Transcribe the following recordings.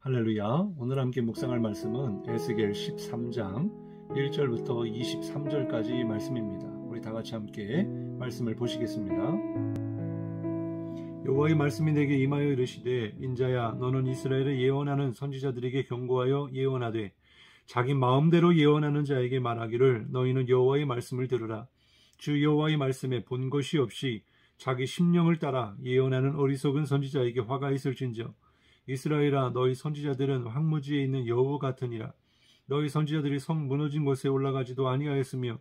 할렐루야. 오늘 함께 묵상할 말씀은 에스겔 13장 1절부터 23절까지 말씀입니다. 우리 다 같이 함께 말씀을 보시겠습니다. 여호와의 말씀이 내게 임하여 이르시되, 인자야, 너는 이스라엘을 예언하는 선지자들에게 경고하여 예언하되, 자기 마음대로 예언하는 자에게 말하기를, 너희는 여호와의 말씀을 들으라. 주 여호와의 말씀에 본 것이 없이 자기 심령을 따라 예언하는 어리석은 선지자에게 화가 있을진저. 이스라엘아, 너희 선지자들은 황무지에 있는 여우 같으니라. 너희 선지자들이 성 무너진 곳에 올라가지도 아니하였으며,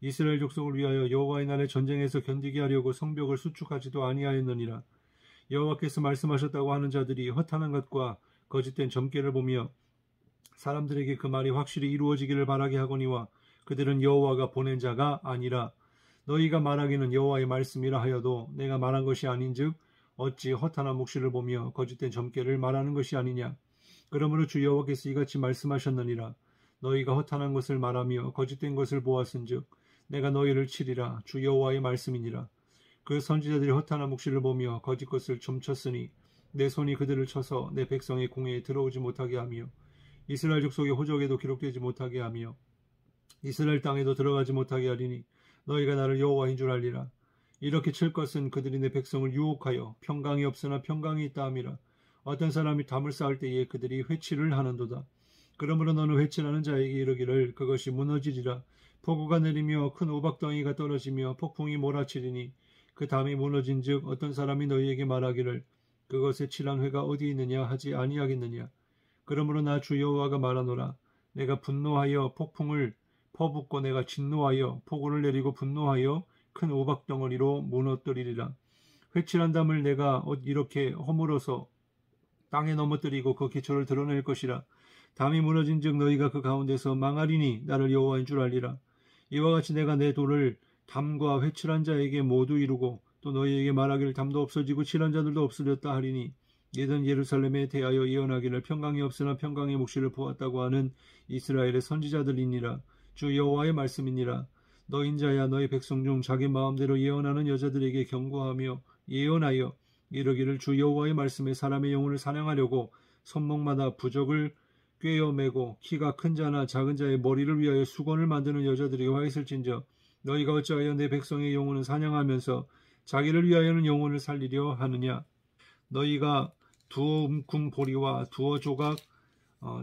이스라엘 족속을 위하여 여호와의 날에 전쟁에서 견디게 하려고 성벽을 수축하지도 아니하였느니라. 여호와께서 말씀하셨다고 하는 자들이 허탄한 것과 거짓된 점괘를 보며 사람들에게 그 말이 확실히 이루어지기를 바라게 하거니와, 그들은 여호와가 보낸 자가 아니라. 너희가 말하기는 여호와의 말씀이라 하여도 내가 말한 것이 아닌즉 어찌 허탄한 묵시를 보며 거짓된 점괘를 말하는 것이 아니냐. 그러므로 주 여호와께서 이같이 말씀하셨느니라. 너희가 허탄한 것을 말하며 거짓된 것을 보았은즉 내가 너희를 치리라. 주 여호와의 말씀이니라. 그 선지자들이 허탄한 묵시를 보며 거짓 것을 점쳤으니 내 손이 그들을 쳐서 내 백성의 공회에 들어오지 못하게 하며, 이스라엘 족속의 호적에도 기록되지 못하게 하며, 이스라엘 땅에도 들어가지 못하게 하리니 너희가 나를 여호와인 줄 알리라. 이렇게 칠 것은 그들이 내 백성을 유혹하여 평강이 없으나 평강이 있다 함이라. 어떤 사람이 담을 쌓을 때에 그들이 회치를 하는도다. 그러므로 너는 회치하는 자에게 이르기를, 그것이 무너지리라. 폭우가 내리며 큰 우박덩이가 떨어지며 폭풍이 몰아치리니 그 담이 무너진 즉 어떤 사람이 너희에게 말하기를, 그것의 칠한 회가 어디 있느냐 하지 아니하겠느냐. 그러므로 나 주 여호와가 말하노라. 내가 분노하여 폭풍을 퍼붓고 내가 진노하여 폭우를 내리고 분노하여 큰 우박덩어리로 무너뜨리리라. 회칠한 담을 내가 이렇게 허물어서 땅에 넘어뜨리고 그 기초를 드러낼 것이라. 담이 무너진 즉 너희가 그 가운데서 망하리니 나를 여호와인 줄 알리라. 이와 같이 내가 내 도를 담과 회칠한 자에게 모두 이루고 또 너희에게 말하기를 담도 없어지고 칠한 자들도 없어졌다 하리니, 이는 예루살렘에 대하여 예언하기를 평강이 없으나 평강의 묵시를 보았다고 하는 이스라엘의 선지자들이니라. 주 여호와의 말씀이니라. 너 인자야, 너희 백성 중 자기 마음대로 예언하는 여자들에게 경고하며 예언하여 이르기를, 주 여호와의 말씀에 사람의 영혼을 사냥하려고 손목마다 부적을 꿰어매고 키가 큰 자나 작은 자의 머리를 위하여 수건을 만드는 여자들이 와 있을진저. 너희가 어찌하여 내 백성의 영혼을 사냥하면서 자기를 위하여는 영혼을 살리려 하느냐. 너희가 두어 움큼 보리와 두어 조각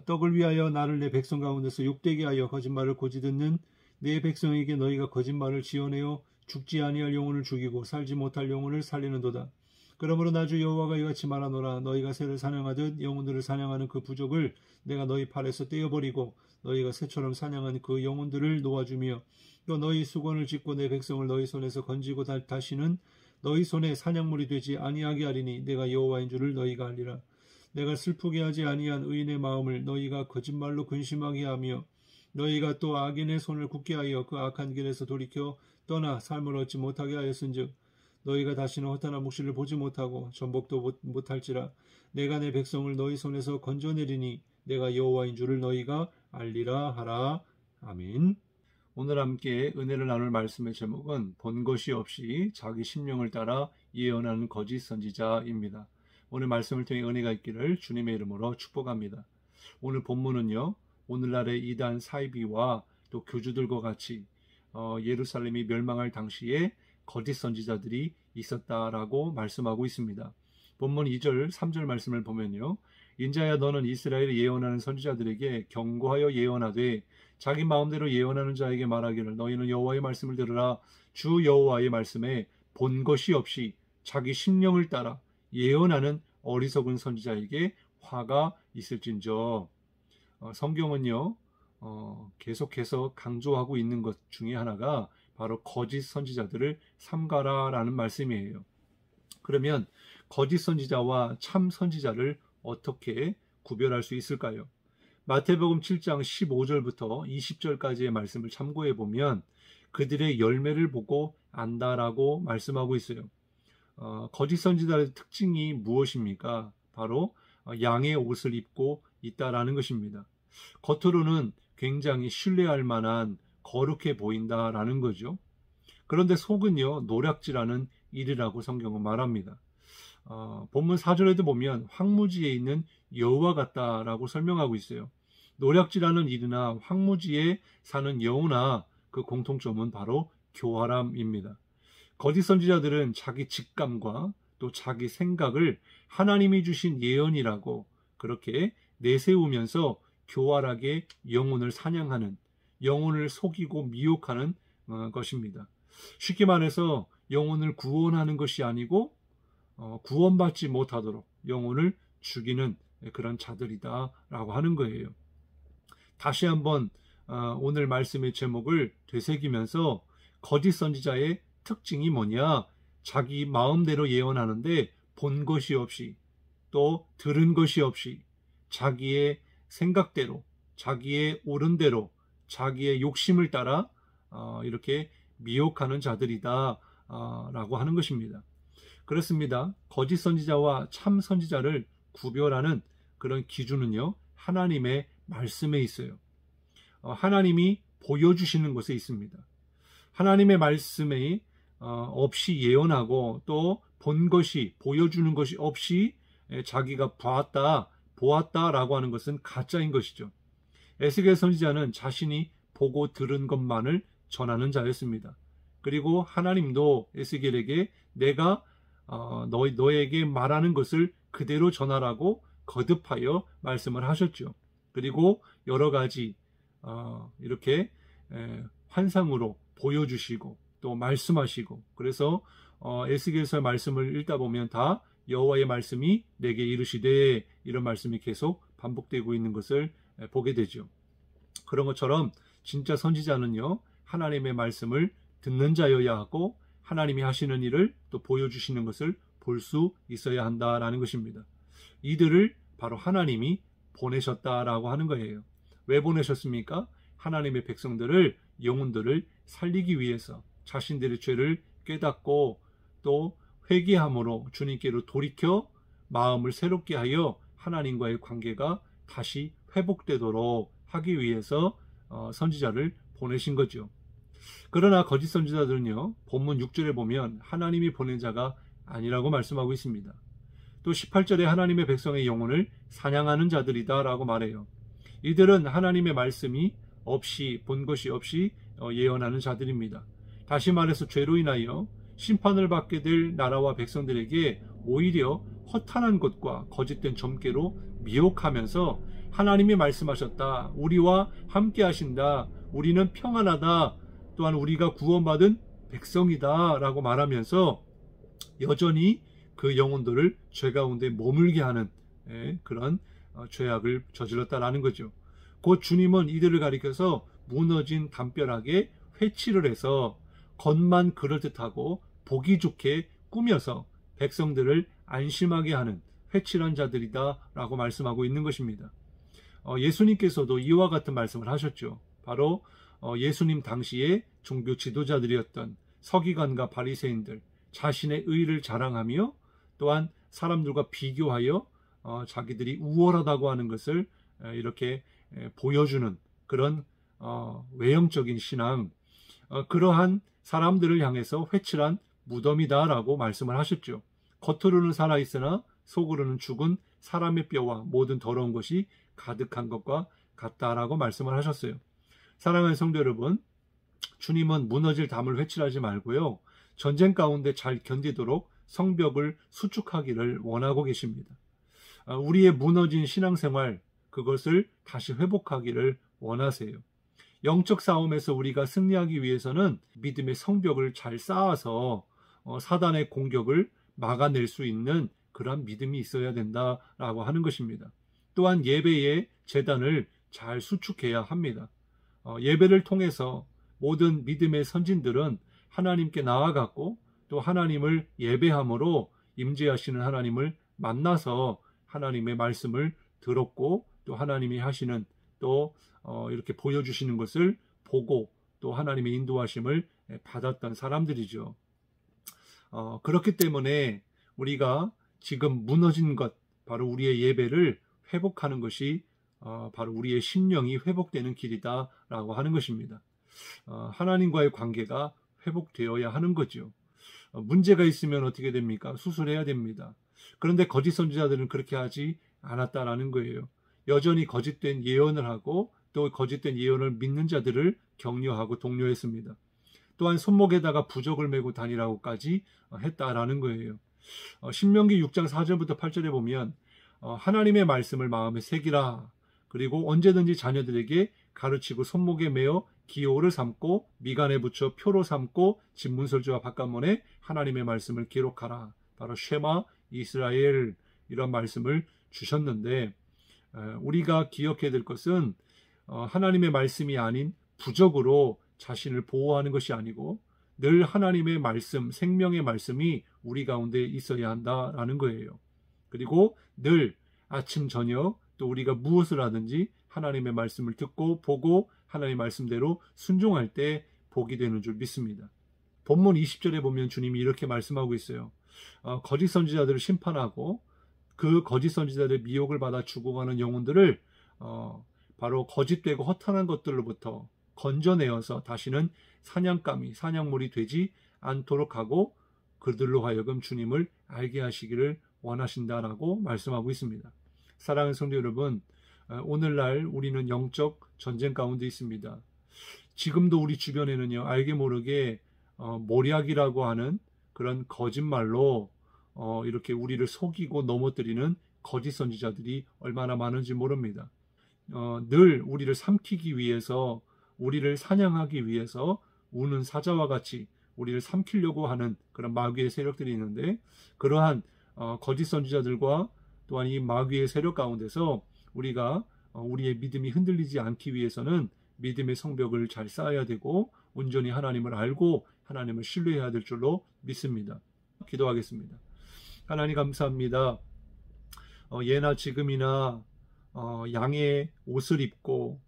떡을 위하여 나를 내 백성 가운데서 욕되게 하여 거짓말을 고지듣는 내 백성에게 너희가 거짓말을 지어내어 죽지 아니할 영혼을 죽이고 살지 못할 영혼을 살리는도다. 그러므로 나 주 여호와가 이같이 말하노라. 너희가 새를 사냥하듯 영혼들을 사냥하는 그 부족을 내가 너희 팔에서 떼어버리고 너희가 새처럼 사냥한 그 영혼들을 놓아주며, 또 너희 수건을 짚고 내 백성을 너희 손에서 건지고 다시는 너희 손에 사냥물이 되지 아니하게 하리니 내가 여호와인 줄을 너희가 알리라. 내가 슬프게 하지 아니한 의인의 마음을 너희가 거짓말로 근심하게 하며, 너희가 또 악인의 손을 굳게 하여 그 악한 길에서 돌이켜 떠나 삶을 얻지 못하게 하였은즉 너희가 다시는 허탄한 묵시를 보지 못하고 전복도 못할지라. 내가 내 백성을 너희 손에서 건져내리니 내가 여호와인 줄을 너희가 알리라 하라. 아멘. 오늘 함께 은혜를 나눌 말씀의 제목은 본 것이 없이 자기 심령을 따라 예언하는 거짓 선지자입니다. 오늘 말씀을 통해 은혜가 있기를 주님의 이름으로 축복합니다. 오늘 본문은요, 오늘날의 이단 사이비와 또 교주들과 같이 예루살렘이 멸망할 당시에 거짓 선지자들이 있었다라고 말씀하고 있습니다. 본문 2절, 3절 말씀을 보면요, 인자야, 너는 이스라엘에 예언하는 선지자들에게 경고하여 예언하되 자기 마음대로 예언하는 자에게 말하기를, 너희는 여호와의 말씀을 들으라. 주 여호와의 말씀에 본 것이 없이 자기 심령을 따라 예언하는 어리석은 선지자에게 화가 있을진저. 성경은요, 계속해서 강조하고 있는 것 중에 하나가 바로 거짓 선지자들을 삼가라라는 말씀이에요. 그러면 거짓 선지자와 참 선지자를 어떻게 구별할 수 있을까요? 마태복음 7장 15절부터 20절까지의 말씀을 참고해 보면 그들의 열매를 보고 안다라고 말씀하고 있어요. 거짓 선지자의 특징이 무엇입니까? 바로 양의 옷을 입고 있다라는 것입니다. 겉으로는 굉장히 신뢰할 만한 거룩해 보인다라는 거죠. 그런데 속은요, 노략질하는 일이라고 성경은 말합니다. 본문 4절에도 보면 황무지에 있는 여우와 같다라고 설명하고 있어요. 노략질하는 일이나 황무지에 사는 여우나 그 공통점은 바로 교활함입니다. 거짓 선지자들은 자기 직감과 또 자기 생각을 하나님이 주신 예언이라고 그렇게 내세우면서 교활하게 영혼을 사냥하는, 영혼을 속이고 미혹하는 것입니다. 쉽게 말해서 영혼을 구원하는 것이 아니고 구원받지 못하도록 영혼을 죽이는 그런 자들이다라고 하는 거예요. 다시 한번 오늘 말씀의 제목을 되새기면서 거짓 선지자의 특징이 뭐냐? 자기 마음대로 예언하는데 본 것이 없이 또 들은 것이 없이 자기의 생각대로, 자기의 옳은 대로, 자기의 욕심을 따라 이렇게 미혹하는 자들이다 라고 하는 것입니다. 그렇습니다. 거짓 선지자와 참 선지자를 구별하는 그런 기준은요, 하나님의 말씀에 있어요. 하나님이 보여주시는 것에 있습니다. 하나님의 말씀에 없이 예언하고 또 본 것이, 보여주는 것이 없이 자기가 봤다, 보았다라고 하는 것은 가짜인 것이죠. 에스겔 선지자는 자신이 보고 들은 것만을 전하는 자였습니다. 그리고 하나님도 에스겔에게 내가 너에게 말하는 것을 그대로 전하라고 거듭하여 말씀을 하셨죠. 그리고 여러 가지 이렇게 환상으로 보여주시고 또 말씀하시고, 그래서 에스겔서 말씀을 읽다 보면 다 여호와의 말씀이 내게 이르시되 이런 말씀이 계속 반복되고 있는 것을 보게 되죠. 그런 것처럼 진짜 선지자는요, 하나님의 말씀을 듣는 자여야 하고 하나님이 하시는 일을 또 보여주시는 것을 볼 수 있어야 한다라는 것입니다. 이들을 바로 하나님이 보내셨다라고 하는 거예요. 왜 보내셨습니까? 하나님의 백성들을, 영혼들을 살리기 위해서 자신들의 죄를 깨닫고 또 회개함으로 주님께로 돌이켜 마음을 새롭게 하여 하나님과의 관계가 다시 회복되도록 하기 위해서 선지자를 보내신 거죠. 그러나 거짓 선지자들은요, 본문 6절에 보면 하나님이 보낸 자가 아니라고 말씀하고 있습니다. 또 18절에 하나님의 백성의 영혼을 사냥하는 자들이다 라고 말해요. 이들은 하나님의 말씀이 없이, 본 것이 없이 예언하는 자들입니다. 다시 말해서 죄로 인하여 심판을 받게 될 나라와 백성들에게 오히려 허탄한 것과 거짓된 점괘로 미혹하면서 하나님이 말씀하셨다, 우리와 함께 하신다, 우리는 평안하다, 또한 우리가 구원받은 백성이다 라고 말하면서 여전히 그 영혼들을 죄 가운데 머물게 하는 그런 죄악을 저질렀다라는 거죠. 곧 주님은 이들을 가리켜서 무너진 담벼락에 회치를 해서 겉만 그럴듯하고 보기 좋게 꾸며서 백성들을 안심하게 하는 회칠한 자들이다 라고 말씀하고 있는 것입니다. 예수님께서도 이와 같은 말씀을 하셨죠. 바로 예수님 당시에 종교 지도자들이었던 서기관과 바리새인들, 자신의 의를 자랑하며 또한 사람들과 비교하여 자기들이 우월하다고 하는 것을 이렇게 보여주는 그런 외형적인 신앙, 그러한 사람들을 향해서 회칠한 무덤이다라고 말씀을 하셨죠. 겉으로는 살아있으나 속으로는 죽은 사람의 뼈와 모든 더러운 것이 가득한 것과 같다라고 말씀을 하셨어요. 사랑하는 성도 여러분, 주님은 무너질 담을 회칠하지 말고요, 전쟁 가운데 잘 견디도록 성벽을 수축하기를 원하고 계십니다. 우리의 무너진 신앙생활, 그것을 다시 회복하기를 원하세요. 영적 싸움에서 우리가 승리하기 위해서는 믿음의 성벽을 잘 쌓아서 사단의 공격을 막아낼 수 있는 그런 믿음이 있어야 된다라고 하는 것입니다. 또한 예배의 제단을 잘 수축해야 합니다. 예배를 통해서 모든 믿음의 선진들은 하나님께 나아갔고 또 하나님을 예배함으로 임재하시는 하나님을 만나서 하나님의 말씀을 들었고 또 하나님이 하시는 또 이렇게 보여주시는 것을 보고 또 하나님의 인도하심을 받았던 사람들이죠. 그렇기 때문에 우리가 지금 무너진 것, 바로 우리의 예배를 회복하는 것이 바로 우리의 심령이 회복되는 길이다라고 하는 것입니다. 하나님과의 관계가 회복되어야 하는 거죠. 문제가 있으면 어떻게 됩니까? 수술해야 됩니다. 그런데 거짓 선지자들은 그렇게 하지 않았다라는 거예요. 여전히 거짓된 예언을 하고 또 거짓된 예언을 믿는 자들을 격려하고 독려했습니다. 또한 손목에다가 부적을 메고 다니라고까지 했다라는 거예요. 신명기 6장 4절부터 8절에 보면 하나님의 말씀을 마음에 새기라. 그리고 언제든지 자녀들에게 가르치고 손목에 메어 기호를 삼고 미간에 붙여 표로 삼고 집문설주와 바깥문에 하나님의 말씀을 기록하라. 바로 쉐마 이스라엘 이런 말씀을 주셨는데 우리가 기억해야 될 것은 하나님의 말씀이 아닌 부적으로 자신을 보호하는 것이 아니고 늘 하나님의 말씀, 생명의 말씀이 우리 가운데 있어야 한다라는 거예요. 그리고 늘 아침, 저녁 또 우리가 무엇을 하든지 하나님의 말씀을 듣고 보고 하나님의 말씀대로 순종할 때 복이 되는 줄 믿습니다. 본문 20절에 보면 주님이 이렇게 말씀하고 있어요. 거짓 선지자들을 심판하고 그 거짓 선지자들의 미혹을 받아 죽어가는 영혼들을 바로 거짓되고 허탄한 것들로부터 건져내어서 다시는 사냥감이 사냥물이 되지 않도록 하고 그들로 하여금 주님을 알게 하시기를 원하신다라고 말씀하고 있습니다. 사랑하는 성도 여러분, 오늘날 우리는 영적 전쟁 가운데 있습니다. 지금도 우리 주변에는요, 알게 모르게 모략이라고 하는 그런 거짓말로 이렇게 우리를 속이고 넘어뜨리는 거짓 선지자들이 얼마나 많은지 모릅니다. 늘 우리를 삼키기 위해서, 우리를 사냥하기 위해서 우는 사자와 같이 우리를 삼키려고 하는 그런 마귀의 세력들이 있는데, 그러한 거짓 선지자들과 또한 이 마귀의 세력 가운데서 우리가 우리의 믿음이 흔들리지 않기 위해서는 믿음의 성벽을 잘 쌓아야 되고 온전히 하나님을 알고 하나님을 신뢰해야 될 줄로 믿습니다. 기도하겠습니다. 하나님 감사합니다. 예나 지금이나 양의 옷을 입고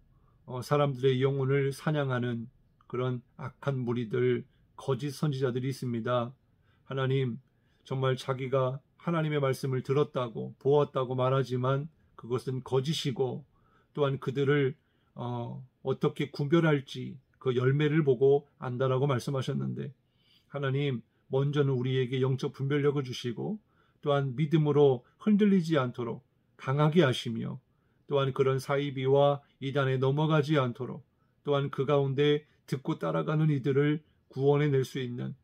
사람들의 영혼을 사냥하는 그런 악한 무리들, 거짓 선지자들이 있습니다. 하나님, 정말 자기가 하나님의 말씀을 들었다고 보았다고 말하지만 그것은 거짓이고 또한 그들을 어떻게 구별할지 그 열매를 보고 안다라고 말씀하셨는데, 하나님 먼저는 우리에게 영적 분별력을 주시고 또한 믿음으로 흔들리지 않도록 강하게 하시며 또한 그런 사이비와 이단에 넘어가지 않도록 또한 그 가운데 듣고 따라가는 이들을 구원해낼 수 있는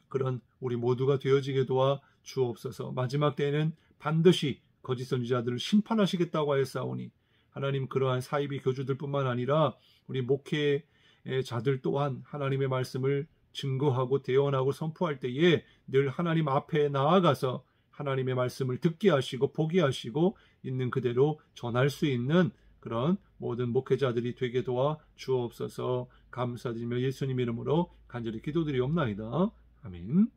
그런 우리 모두가 되어지게 도와 주옵소서. 마지막 때에는 반드시 거짓 선지자들을 심판하시겠다고 하였사오니 하나님, 그러한 사이비 교주들뿐만 아니라 우리 목회의 자들 또한 하나님의 말씀을 증거하고 대언하고 선포할 때에 늘 하나님 앞에 나아가서 하나님의 말씀을 듣게 하시고 보게 하시고 있는 그대로 전할 수 있는 그런 모든 목회자들이 되게 도와 주옵소서. 감사드리며 예수님 이름으로 간절히 기도드리옵나이다. 아멘.